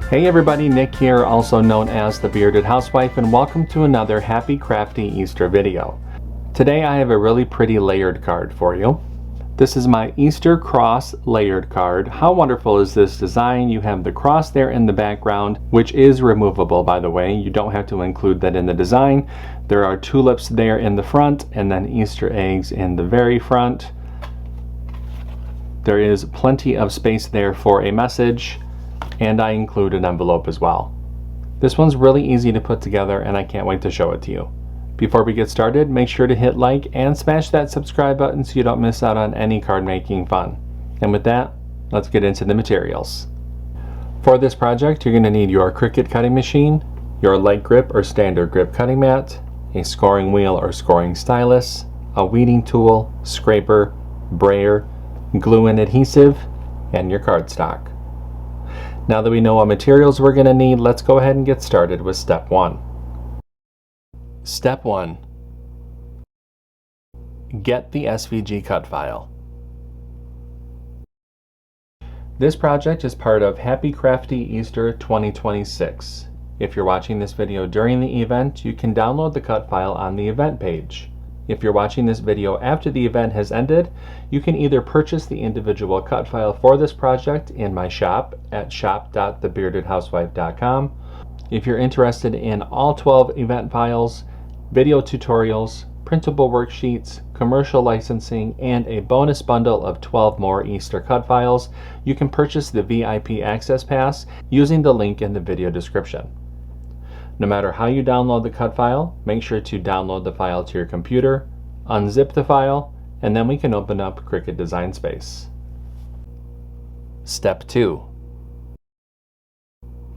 Hey everybody, Nick here, also known as the Bearded Housewife, and welcome to another Happy Crafty Easter video. Today I have a really pretty layered card for you. This is my Easter cross layered card. How wonderful is this design? You have the cross there in the background, which is removable, by the way. You don't have to include that in the design. There are tulips there in the front and then Easter eggs in the very front. There is plenty of space there for a message, and I include an envelope as well. This one's really easy to put together and I can't wait to show it to you. Before we get started, make sure to hit like and smash that subscribe button so you don't miss out on any card making fun. And with that, let's get into the materials. For this project, you're going to need your CRICUT cutting machine, your light grip or standard grip cutting mat, a scoring wheel or scoring stylus, a weeding tool, scraper, brayer, glue and adhesive, and your cardstock. Now that we know what materials we're going to need, let's go ahead and get started with step 1. Step 1. Get the SVG cut file. This project is part of Happy Crafty Easter 2026. If you're watching this video during the event, you can download the cut file on the event page. If you're watching this video after the event has ended, you can either purchase the individual cut file for this project in my shop at shop.thebeardedhousewife.com. If you're interested in all 12 event files, video tutorials, printable worksheets, commercial licensing, and a bonus bundle of 12 more Easter cut files, you can purchase the VIP Access Pass using the link in the video description. No matter how you download the cut file, make sure to download the file to your computer, unzip the file, and then we can open up CRICUT Design Space. Step 2.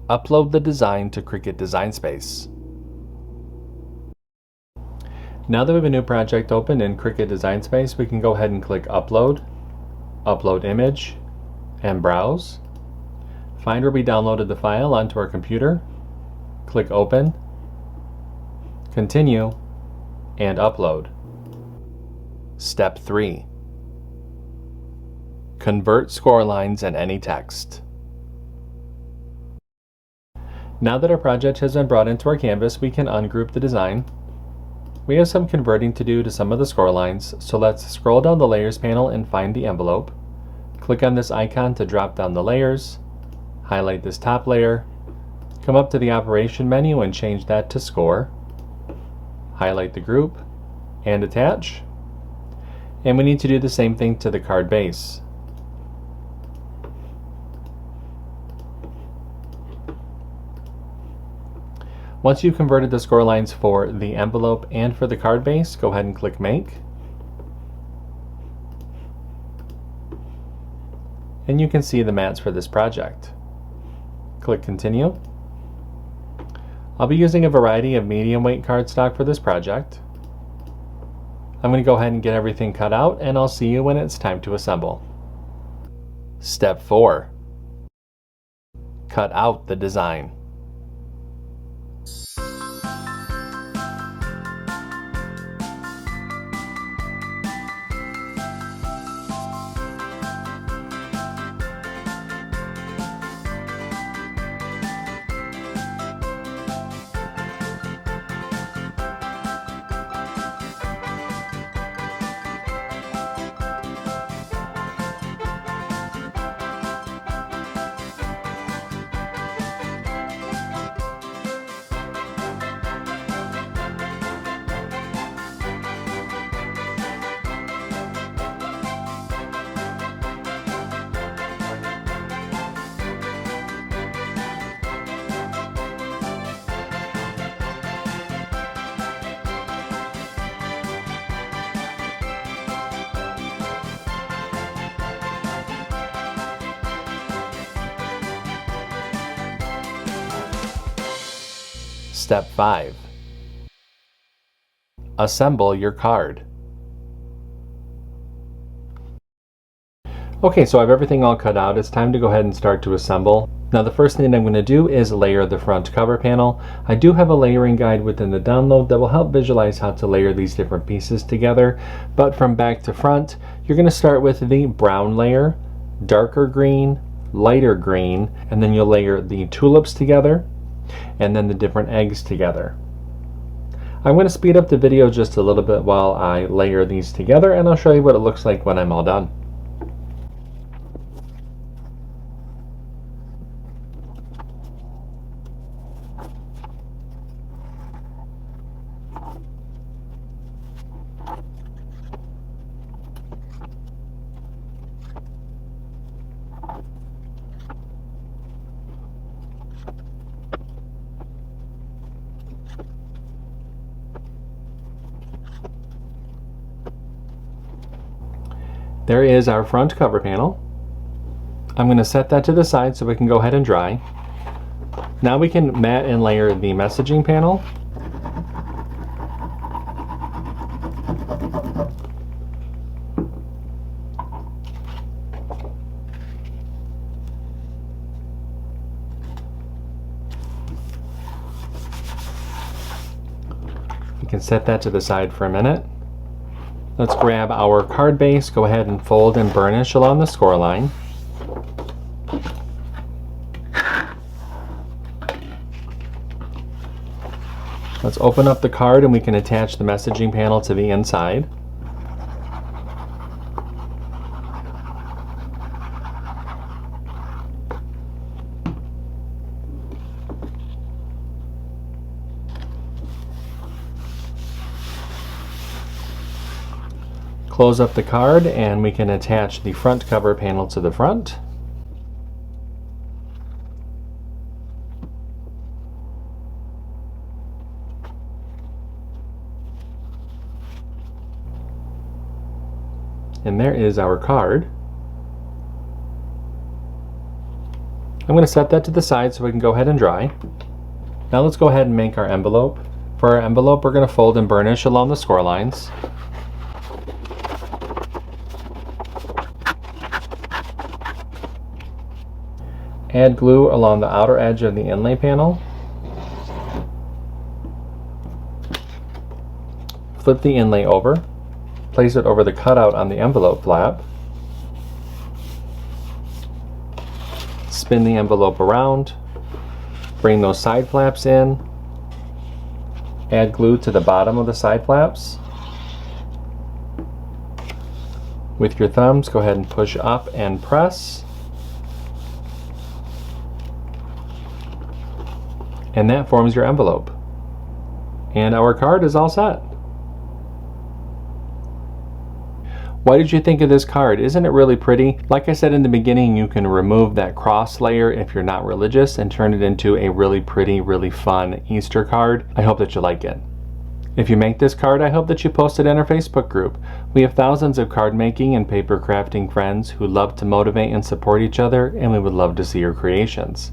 Upload the design to CRICUT Design Space. Now that we have a new project open in CRICUT Design Space, we can go ahead and click Upload, Upload Image, and Browse. Find where we downloaded the file onto our computer, click Open, Continue, and Upload. Step 3. Convert score lines and any text. Now that our project has been brought into our canvas, we can ungroup the design. We have some converting to do to some of the score lines, so let's scroll down the Layers panel and find the envelope. Click on this icon to drop down the layers, highlight this top layer, come up to the Operation menu and change that to Score, highlight the group, and attach. And we need to do the same thing to the card base. Once you've converted the score lines for the envelope and for the card base, go ahead and click Make. And you can see the mats for this project. Click Continue. I'll be using a variety of medium weight cardstock for this project. I'm going to go ahead and get everything cut out, and I'll see you when it's time to assemble. Step 4. Cut out the design. Step 5. Assemble your card. Okay, so I have everything all cut out. It's time to go ahead and start to assemble. Now the first thing I'm going to do is layer the front cover panel. I do have a layering guide within the download that will help visualize how to layer these different pieces together. But from back to front, you're going to start with the brown layer, darker green, lighter green, and then you'll layer the tulips together and then the different eggs together. I'm going to speed up the video just a little bit while I layer these together, and I'll show you what it looks like when I'm all done. There is our front cover panel. I'm going to set that to the side so we can go ahead and dry. Now we can mat and layer the messaging panel. We can set that to the side for a minute. Let's grab our card base, go ahead and fold and burnish along the score line. Let's open up the card and we can attach the messaging panel to the inside. Close up the card and we can attach the front cover panel to the front. And there is our card. I'm going to set that to the side so we can go ahead and dry. Now let's go ahead and make our envelope. For our envelope, we're going to fold and burnish along the score lines. Add glue along the outer edge of the inlay panel. Flip the inlay over. Place it over the cutout on the envelope flap. Spin the envelope around. Bring those side flaps in. Add glue to the bottom of the side flaps. With your thumbs, go ahead and push up and press. And that forms your envelope. And our card is all set. What did you think of this card? Isn't it really pretty? Like I said in the beginning, you can remove that cross layer if you're not religious and turn it into a really pretty, really fun Easter card. I hope that you like it. If you make this card, I hope that you post it in our Facebook group. We have thousands of card making and paper crafting friends who love to motivate and support each other, and we would love to see your creations.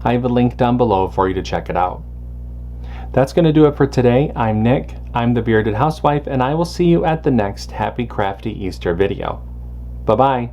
I have a link down below for you to check it out. That's going to do it for today. I'm Nick, I'm the Bearded Housewife, and I will see you at the next Happy Crafty Easter video. Bye-bye.